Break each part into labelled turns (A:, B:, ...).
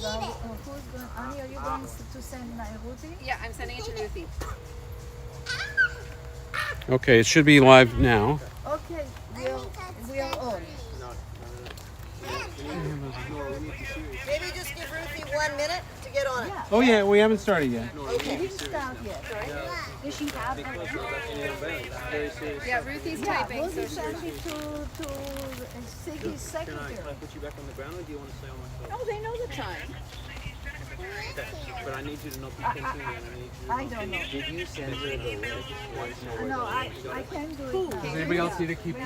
A: who's going? Ani, are you going to send Ruthie?
B: Yeah, I'm sending it to Ruthie.
C: Okay, it should be live now.
A: Okay, we are on.
D: Maybe just give Ruthie 1 minute to get on it.
A: Yeah.
C: Oh yeah, we haven't started yet.
A: We didn't start yet.
B: Does she have that? Yeah, Ruthie's typing.
A: Rosie
B: So
A: sent it to Siggy's secretary.
E: Can I put you back on the ground, or do you want to stay on my shoulder?
B: oh, they know the time.
E: Okay. But I need you to not be thinking, and I need you.
A: I don't know.
E: Did you send her the link?
A: No, I can do it now.
C: Does anybody else need to keep
B: I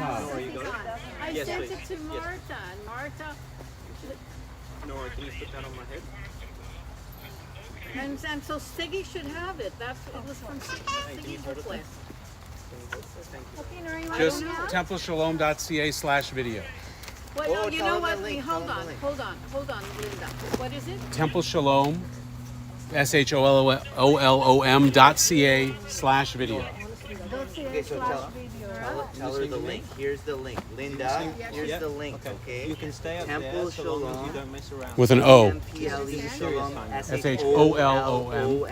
E: Yes,
B: sent
E: please.
B: it to Martha, and Martha,
E: Nora, can you put that on my head?
B: and so Siggy should have it. It was from Siggy's request. Okay, Nora, you want
C: Just
B: to know?
C: templeshalom.ca/video.
B: Well,
D: Oh,
B: you
D: tell
B: know
D: her
B: what?
D: the link,
B: Hold
D: tell her
B: on,
D: the link.
B: hold on, Linda. What is it?
C: Temple Shalom, SHOLOM.ca/video.
D: Okay, so tell her the link. Here's the link. Linda, here's the link, okay?
E: You can stay up
D: Temple
E: there so long as
D: Shalom.
E: you don't mess around.
C: With an O.
D: MPLE Shalom,
C: SHOLOM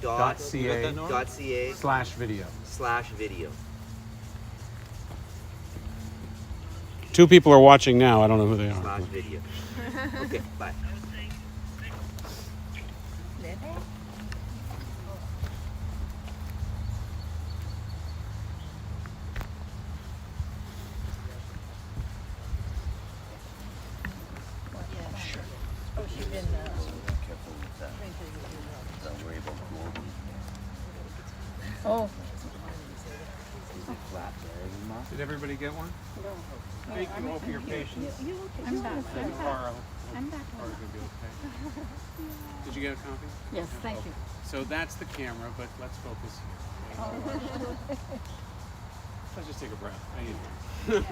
D: dot
C: .ca/video.
D: /video.
C: Two people are watching now. I don't know who they are.
D: /video. Okay, bye.
A: Oh,
C: Did everybody get one? Thank you all for your patience.
B: I'm back.
C: Carl,
B: I'm back.
C: Carl's gonna be okay. Did you get a copy?
B: Yes, thank you.
C: So that's the camera, but let's focus here. Let's just take a breath. I need one.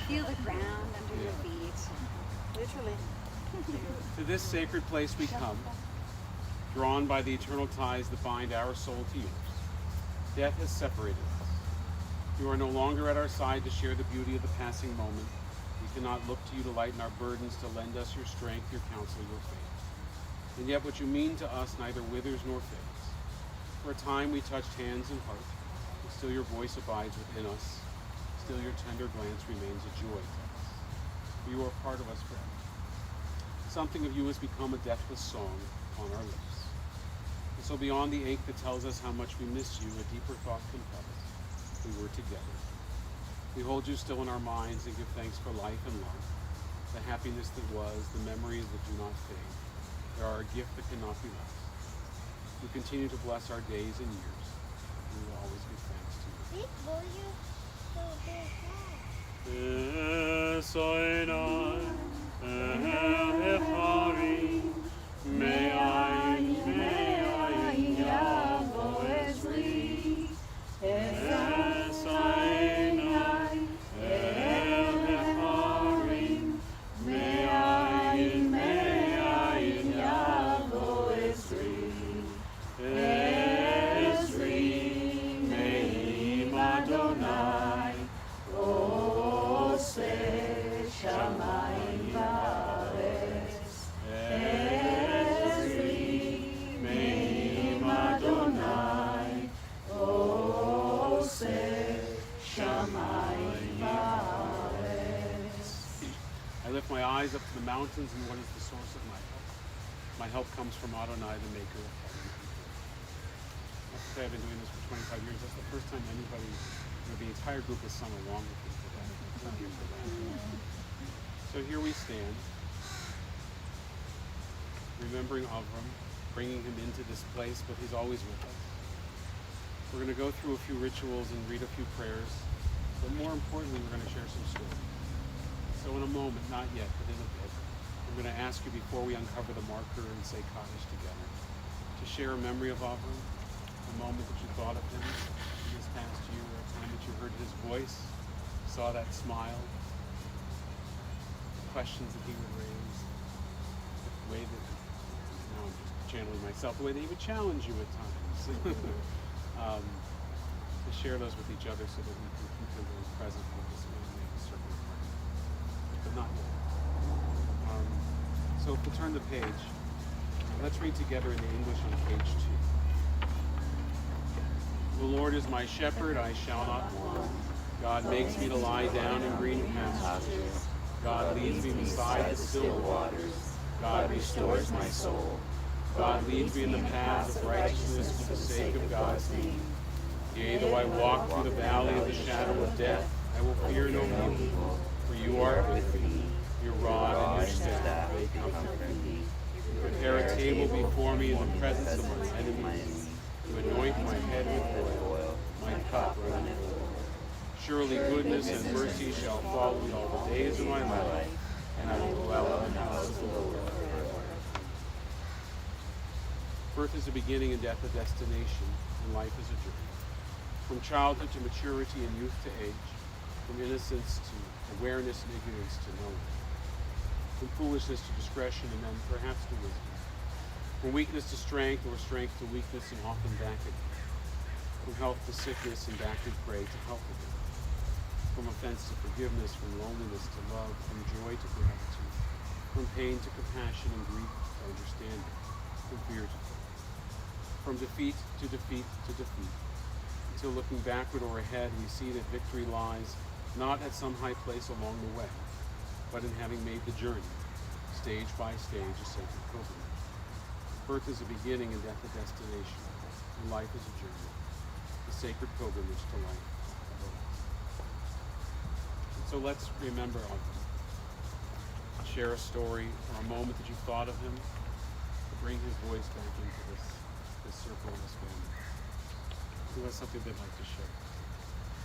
B: Feel the ground under your feet.
D: Literally.
C: To this sacred place we come, drawn by the eternal ties that bind our soul to yours. Death has separated us. You are no longer at our side to share the beauty of the passing moment. We cannot look to you to lighten our burdens, to lend us your strength, your counsel, your faith. And yet what you mean to us neither withers nor fades. For a time we touched hands and heart, and still your voice abides within us. Still your tender glance remains a joy to us. For you are part of us forever. Something of you has become a deathless song on our lips. And so beyond the ache that tells us how much we miss you, a deeper thought compels. We were together. We hold you still in our minds and give thanks for life and love, the happiness that was, the memories that do not fade. They are a gift that cannot be lost. You continue to bless our days and years, and we will always give thanks to I lift my eyes up to the mountains, and what is the source of my help? My help comes from Adonai, the maker of heaven and earth. I have to say, I've been doing this for 25 years. That's the first time anybody, the entire group has sung along with me for that. Thank you for that. So here we stand, remembering Avrum, bringing him into this place, but he's always with us. We're going to go through a few rituals and read a few prayers, but more importantly, we're going to share some stories. So in a moment, not yet, but in a bit, I'm going to ask you before we uncover the marker and say Kaddish together, to share a memory of Avrum, a moment that you thought of him in this past year, a time that you heard his voice, saw that smile, the questions that he would raise, the way that, now I'm just channeling myself, the way that he would challenge you at times. To share those with each other so that we can keep them very present with this man, make a certain part. But not yet. So if we'll turn the page, let's read together in the English on page 2. The Lord is my shepherd, I shall not want. God makes me to lie down in green pastures. God leads me beside the still waters. God restores my soul. God leads me in the paths of righteousness for the sake of God's name. Yea, though I walk through the valley of the shadow of death, I will fear no evil, for you are with me. Your rod and your staff, they comfort me. You prepare a table before me in the presence of my enemies. You anoint my head with oil. My cup runneth over. Surely goodness and mercy shall follow me all the days of my life, and I will dwell in the house of the Lord forever. Birth is a beginning and death a destination, and life is a journey. From childhood to maturity and youth to age, from innocence to awareness and ignorance to knowing, from foolishness to discretion and then perhaps to wisdom, from weakness to strength or strength to weakness and often back again, from health to sickness and back to prey to health again, from offense to forgiveness, from loneliness to love, from joy to gratitude, from pain to compassion and grief to understanding, from fear to faith, from defeat to defeat to defeat, until looking backward or ahead we see that victory lies not at some high place along the way, but in having made the journey, stage by stage, a sacred pilgrimage. Birth is a beginning and death a destination, and life is a journey, a sacred pilgrimage to life above. And so let's remember Avrum. Share a story or a moment that you thought of him, to bring his voice back into this circle of this family. Who has something they'd like to share?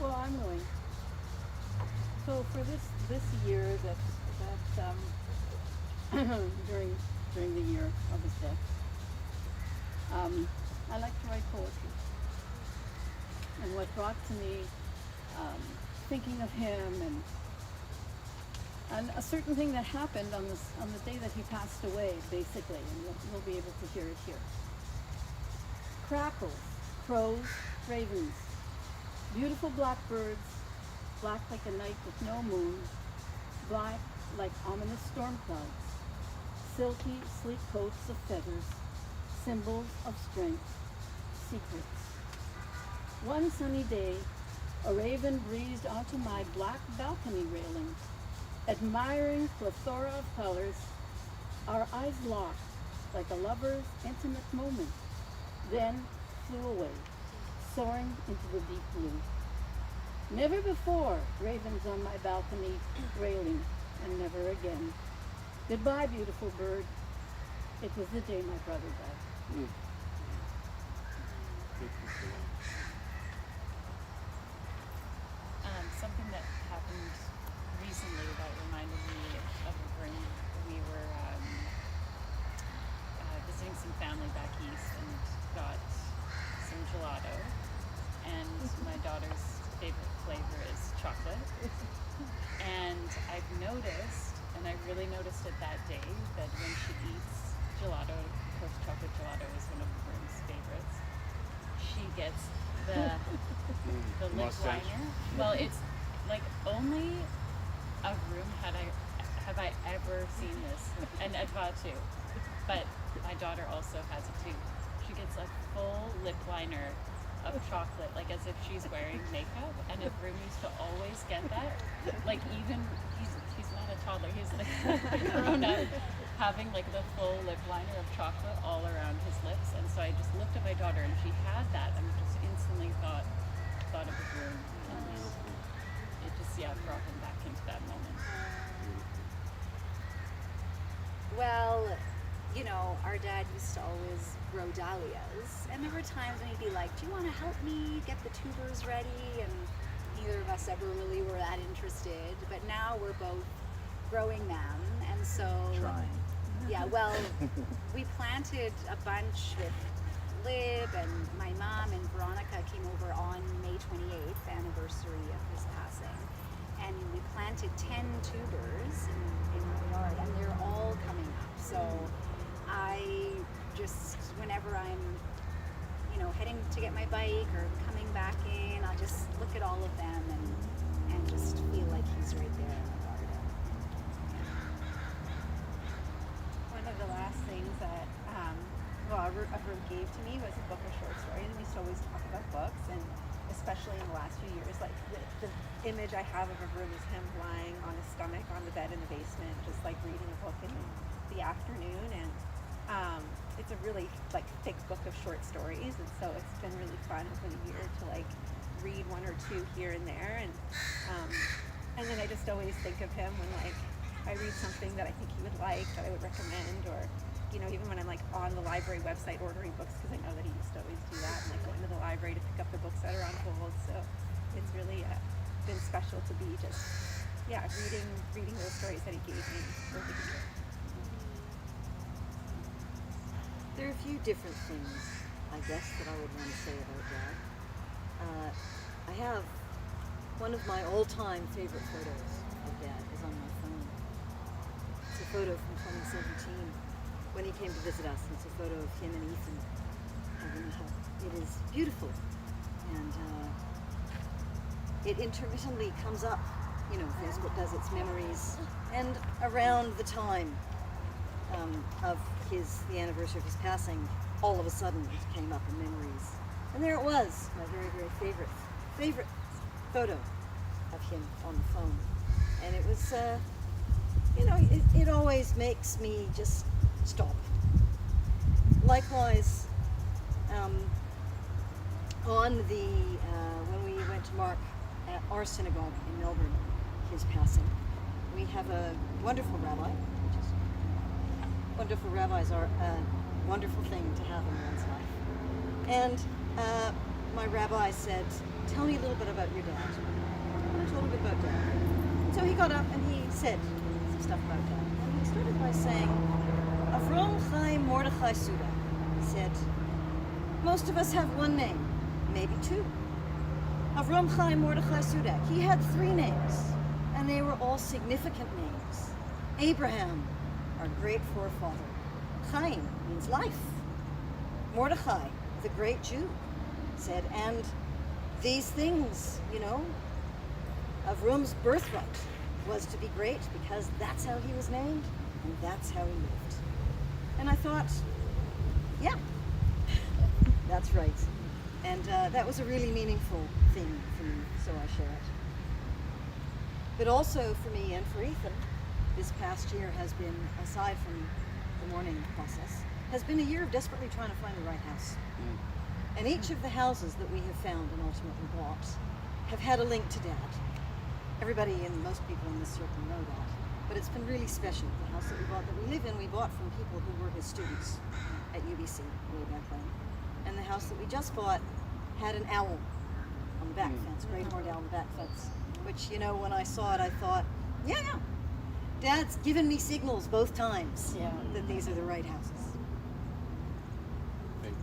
B: Well, I'm willing. So for this year that during the year of his death, I like to write poetry. And what brought to me thinking of him and a certain thing that happened on the day that he passed away, basically, and you'll be able to hear it here. Crackles, crows, ravens, beautiful blackbirds, black like a night with no moon, black like ominous storm clouds, silky, sleek coats of feathers, symbols of strength, secrets. One sunny day, a raven breezed onto my black balcony railing, admiring plethora of colors, our eyes locked like a lover's intimate moment, then flew away, soaring into the deep blue. Never before ravens on my balcony railing, and never again. Goodbye, beautiful bird. It was the day my brother died.
F: Something that happened recently that reminded me of Avrum. We were visiting some family back east and got some gelato. And my daughter's favorite flavor is chocolate. And I've noticed, and I really noticed it that day, that when she eats gelato, of course chocolate gelato is one of Avrum's favorites, she gets the lip
C: Mustache.
F: liner. Well, it's like only Avrum have I ever seen this, and Adva too. But my daughter also has it too. She gets a full lip liner of chocolate, like as if she's wearing makeup. And Avrum used to always get that. Like even he's not a toddler, he's like grown up, having like the full lip liner of chocolate all around his lips. And so I just looked at my daughter and she had that, and just instantly thought of Avrum. And it just brought him back into that moment.
G: Well, you know, our dad used to always grow dahlias, and there were times when he'd be like, do you want to help me get the tubers ready? And neither of us ever really were that interested, but now we're both growing them, and so
D: Trying.
G: yeah, well, we planted a bunch with Lib, and my mom and Veronica came over on May 28th, anniversary of his passing, and we planted 10 tubers in our yard, and they're all coming up. So I just, whenever I'm, you know, heading to get my bike or coming back in, I'll just look at all of them and just feel like he's right there in the garden.
H: Avrum gave to me was a book of short stories, and we used to always talk about books, and especially in the last few years, like the image I have of Avrum is him lying on his stomach on the bed in the basement, just like reading a book in the afternoon, and it's a really like thick book of short stories, and so it's been really fun over the year to like read one or two here and there, and then I just always think of him when like I read something that I think he would like, that I would recommend, or even when I'm like on the library website ordering books, because I know that he used to always do that, and like going to the library to pick up the books that are on hold. So it's really been special to be just reading those stories that he gave me over the year.
I: There are a few different things, I guess, that I would want to say about Dad. I have one of my all-time favorite photos of Dad is on my phone. It's a photo from 2017 when he came to visit us. It's a photo of him and Ethan having a hug. It is beautiful, and it intermittently comes up. Facebook does its memories, and around the time of the anniversary of his passing, all of a sudden it came up in memories, and there it was, my very, very favorite photo of him on the phone. And it was, it always makes me just stop. Likewise, when we went to mark at our synagogue in Melbourne his passing, we have a wonderful rabbi. Wonderful rabbis are a wonderful thing to have in one's life. And my rabbi said, "Tell me a little bit about your dad." And I told him a bit about Dad. And so he got up and he said some stuff about Dad. And he started by saying, "Avrum Chaim Mordechai Soudack." He said, "Most of us have one name, maybe two. Avrum Chaim Mordechai Soudack, he had three names, and they were all significant names. Abraham, our great forefather. Chaim means life. Mordechai, the great Jew, said, and these things, Avrum's birthright was to be great because that's how he was named and that's how he lived." And I thought, yeah, that's right. And that was a really meaningful thing for me, so I share it. But also for me and for Ethan, this past year has been, aside from the mourning process, has been a year of desperately trying to find the right house. And each of the houses that we have found and ultimately bought have had a link to Dad. Everybody and most people in this circle know that. But it's been really special. The house that we bought, that we live in, we bought from people who were his students at UBC way back when. And the house that we just bought had an owl on the back fence, great horned owl on the back fence, which, when I saw it, I thought, yeah, Dad's given me signals both times that these are the right houses.
C: Thank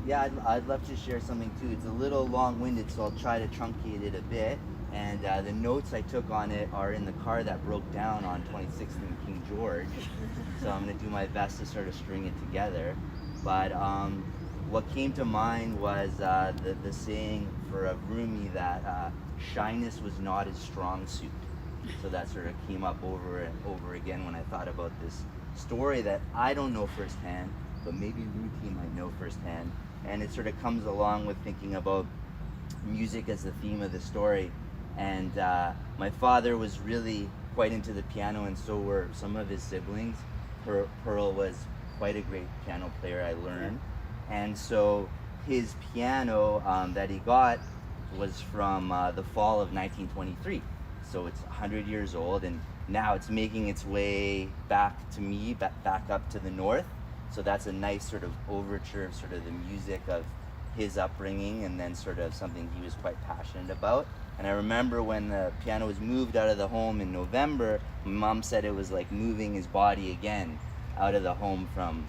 C: you.
D: I'd love to share something too. It's a little long-winded, so I'll try to truncate it a bit. And the notes I took on it are in the car that broke down on 26th and King George. So I'm going to do my best to sort of string it together. But what came to mind was the saying for Avrumi that shyness was not his strong suit. So that sort of came up over and over again when I thought about this story that I don't know firsthand, but maybe Ruthie might know firsthand. And it sort of comes along with thinking about music as the theme of the story. And my father was really quite into the piano, and so were some of his siblings. Pearl was quite a great piano player, I learned. And so his piano that he got was from the fall of 1923. So it's 100 years old, and now it's making its way back to me, back up to the north. So that's a nice sort of overture of sort of the music of his upbringing, and then sort of something he was quite passionate about. And I remember when the piano was moved out of the home in November, my mom said it was like moving his body again out of the home from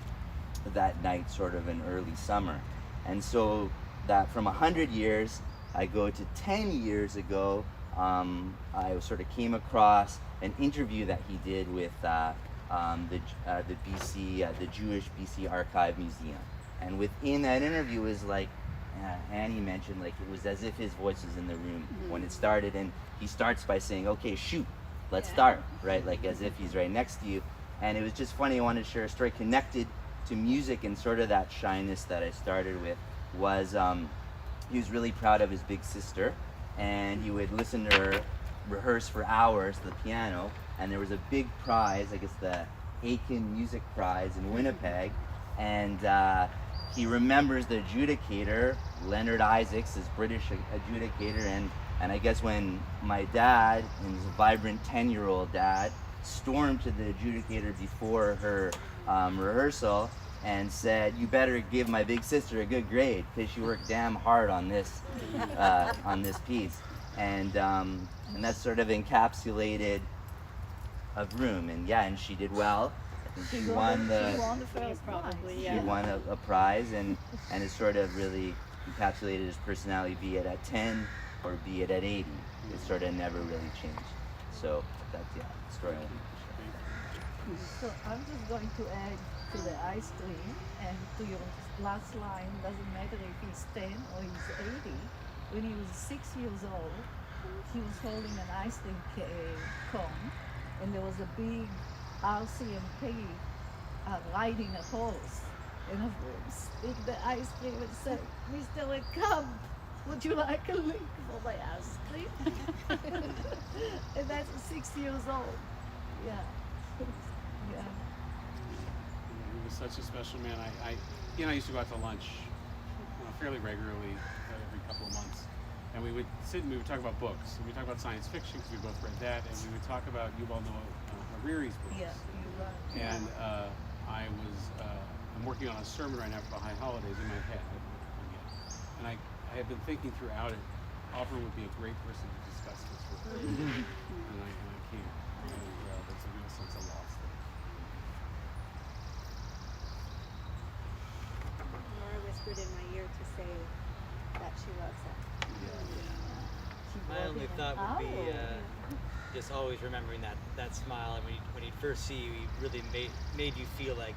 D: that night sort of in early summer. And so that from 100 years, I go to 10 years ago, I sort of came across an interview that he did with the Jewish BC Archive Museum. And within that interview is like, Annie mentioned, like it was as if his voice was in the room when it started, and he starts by saying, "Okay, shoot, let's start," right? Like as if he's right next to you. And it was just funny. I wanted to share a story connected to music and sort of that shyness that I started with was he was really proud of his big sister, and he would listen to her rehearse for hours the piano, and there was a big prize, I guess the Aiken Music Prize in Winnipeg, and he remembers the adjudicator, Leonard Isaacs, his British adjudicator, and I guess when my dad, and his vibrant 10-year-old dad, stormed to the adjudicator before her rehearsal and said, "You better give my big sister a good grade because she worked damn hard on this piece," and that sort of encapsulated Avrum, and she did well. I think she won the
B: first
F: Probably,
D: she won a prize, and it sort of really encapsulated his personality, be it at 10 or be it at 80. It sort of never really changed. So that's the story.
A: So I'm just going to add to the ice cream and to your last line, doesn't matter if he's 10 or he's 80. When he was 6 years old, he was holding an ice cream cone, and there was a big RCMP riding a horse. And Avrum stick the ice cream and said, "Mr. Come, would you like a lick for my ice cream?" And that's 6 years old. Yeah. Yeah.
C: He was such a special man. He and I used to go out to lunch fairly regularly, every couple of months, and we would sit and we would talk about books. And we would talk about science fiction because we both read that, and we would talk about Yuval Noah Harari's books.
A: Yeah, you're right.
C: And I'm working on a sermon right now for the high holidays in my head. I haven't written one yet. And I have been thinking throughout it, Avrum would be a great person to discuss this with. and I can't. And there's a real sense of loss there.
H: Laura whispered in my ear to say that she loves him.
E: My only thought would be just always remembering that smile, and when he'd first see you, he really made you feel like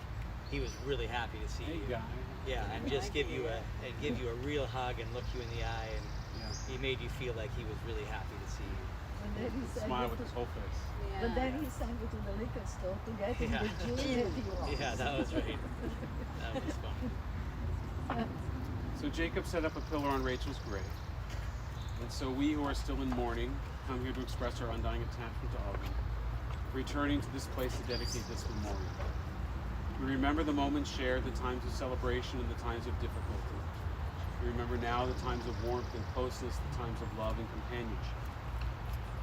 E: he was really happy to see you.
C: Guy.
E: Yeah, and just give you a real hug and look you in the eye, and he made you feel like he was really happy to see you.
A: And then he sang
C: Smile
A: it
C: with
A: to,
C: his whole face.
A: but then he sang it to the liquor store to get him
E: Yeah.
A: the Juliet he wants.
E: Yeah, that was right. That was fun.
C: So Jacob set up a pillar on Rachel's grave. And so we who are still in mourning come here to express our undying attachment to Avrum, returning to this place to dedicate this memorial. We remember the moments shared, the times of celebration and the times of difficulty. We remember now the times of warmth and closeness, the times of love and companionship.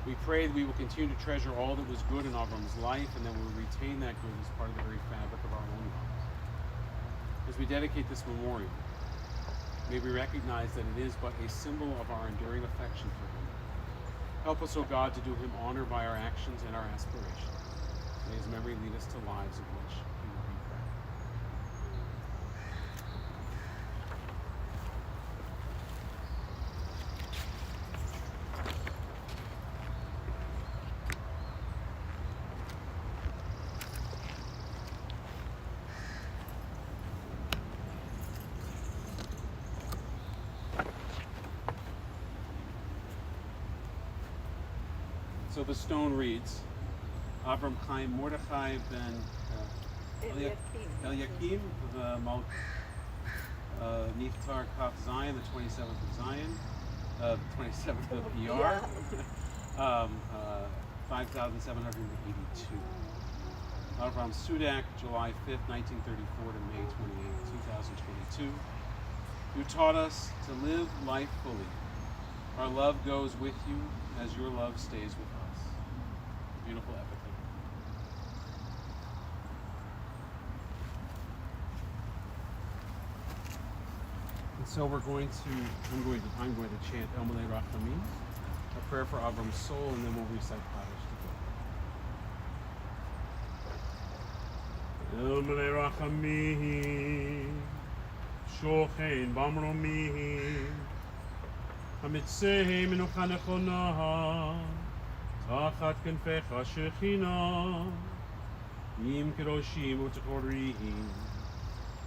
C: We pray that we will continue to treasure all that was good in Avrum's life, and that we will retain that good as part of the very fabric of our own lives. As we dedicate this memorial, may we recognize that it is but a symbol of our enduring affection for him. Help us, O God, to do him honor by our actions and our aspirations. May his memory lead us to lives of which he will be proud. So the stone reads, Avram Chaim Mordechai ben Eliakim, the Malk Niftar Kaf Zion, the 27th of Zion, 27th of ER, 5,782. Avram Soudack, July 5th, 1934 to May 28th, 2022. You taught us to live life fully. Our love goes with you as your love stays with us. Beautiful epitaph. And so I'm going to chant El Malei Rachamim, a prayer for Avram's soul, and then we'll recite Kaddish together. El Malei Rachamim, Shochein Bamromim, Hamitzei Menucha Nechona, תחת כנפיך שכינה, עם קדושים וטהורים,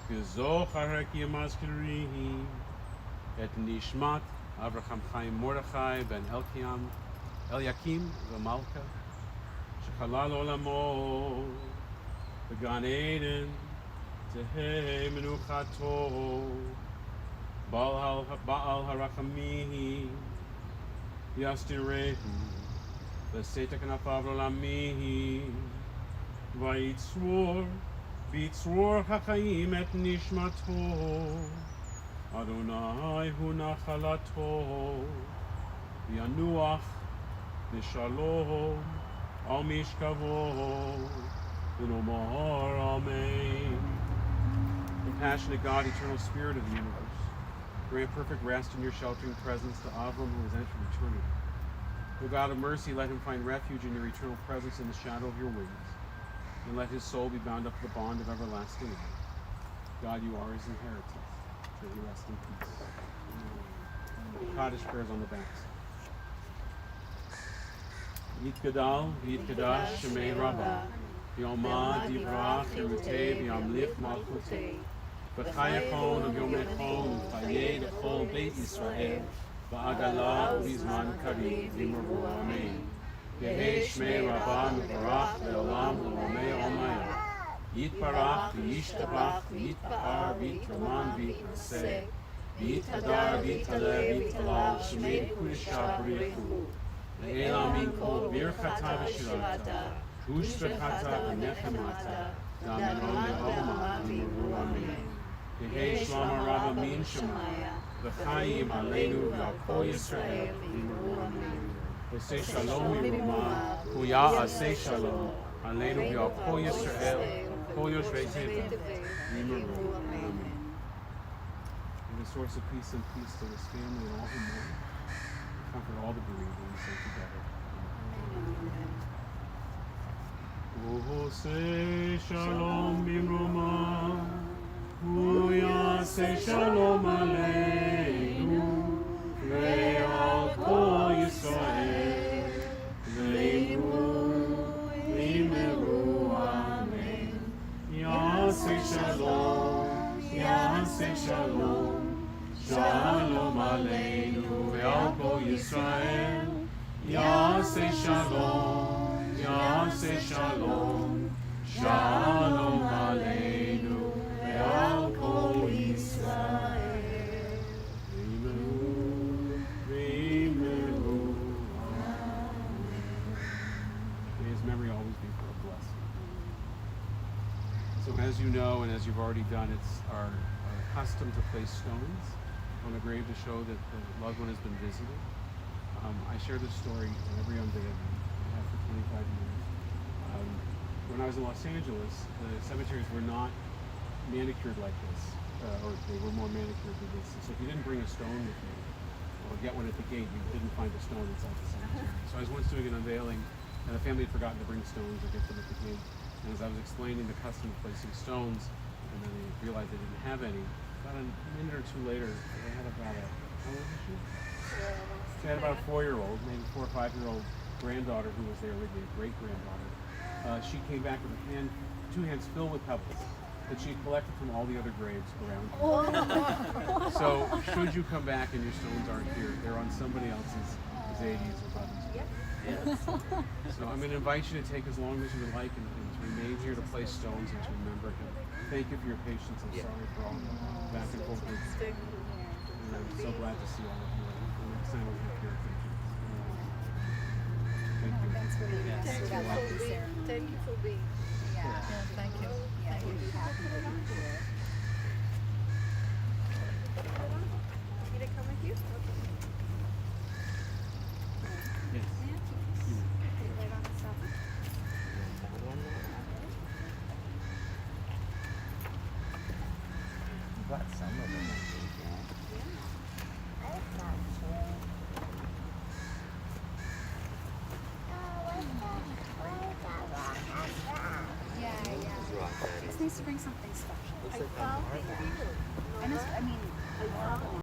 C: כזוכר כי מזכירים, את נשמת אברהם חיים מרדכי בן אליקים ומלכה, שחלל עולמו בגן עדן, תהא מנוחתו, בעל הרחמים, יסתירהו, לשאת כנפיו לעולמי, ויצרור החיים את נשמתו, אדוני הוא נחלתו, ינוח בשלום על משכבו, ונאמר אמן. Compassionate God, eternal spirit of the universe, grant perfect rest in your sheltering presence to Avrum who has entered eternity. O God of mercy, let him find refuge in your eternal presence in the shadow of your wings, and let his soul be bound up to the bond of everlasting life. God, you are his inheritance. May he rest in peace. Kaddish prayers on the backs. Yitgadal, Yitgadash, Shemei Rabbah, Yomad, Yivrach, Yerutei, Yamlich, Malchutei, B'chayachon, Yomechon, Chayei, L'chol Beit Yisrael, Ba'agala, U'bizman Karim, V'imru Amen. Yehei Shmei Rabbah, Mevarach, Le'olam, L'omei Omayah, Yitbarach, V'yishtabach, V'yitpa'ar, V'yitraman, V'yitnaseh, V'yitadar, V'yitaleh, V'yitalal, Shemei Kudishah, B'richu, Le'elam min kol birchata v'shirata, Ushbechata v'nechemata, Damenon le'oma, V'imru Amen. Yehei Shlama Rabba min Shemaya, V'chayim aleinu v'al kol Yisrael, V'imru Amen. Osei Shalom Yiruma, Huya Asei Shalom, aleinu v'al kol Yisrael, Kol Yoshvei Teva, V'imru Amen. And the source of peace and peace to this family and all who mourn. Comfort all the bereaved and say together. Say shalom bimroma, Huya say shalom aleinu, ve'al kol Yisrael, ve'imru amen. Yaseh shalom, Yaseh shalom, Shalom aleinu ve'al kol Yisrael, Yaseh shalom, Yaseh shalom, Shalom aleinu ve'al kol Yisrael. V'imru, v'imru, amen. May his memory always be for a blessing. So as you know, and as you've already done, it's our custom to place stones on the grave to show that the loved one has been visited. I share this story in every unveiling. I have for 25 years. When I was in Los Angeles, the cemeteries were not manicured like this, or they were more manicured than this. So if you didn't bring a stone with you, or get one at the gate, you didn't find a stone inside the cemetery. So I was once doing an unveiling, and the family had forgotten to bring stones or get them at the gate. And as I was explaining the custom of placing stones, and then they realized they didn't have any, about a minute or two later, they had about a, how old was she? She had about a 4-year-old, maybe 4 or 5-year-old granddaughter who was there originally, a great-granddaughter. She came back with 2 hands filled with pebbles that she had collected from all the other graves around her. So, should you come back and your stones aren't here, they're on somebody else's Zadie's or brother's. Yes. So I'm going to invite you to take as long as you would like and to remain here to place stones and to remember him. Thank you for your patience. I'm sorry for all the back and forth. And I'm so glad to see all of you. And next time we'll have your patience. Thank you.
G: Thanks for being here.
A: Thank you for being.
G: Yeah.
A: Thank you.
G: Yeah, we'd be happy to be here.
H: Me to come with you?
C: Yes.
G: Okay, right on the side.
D: But some of them I think,
G: It's nice to bring something special.
D: Looks like a marble.
G: And it's, I mean,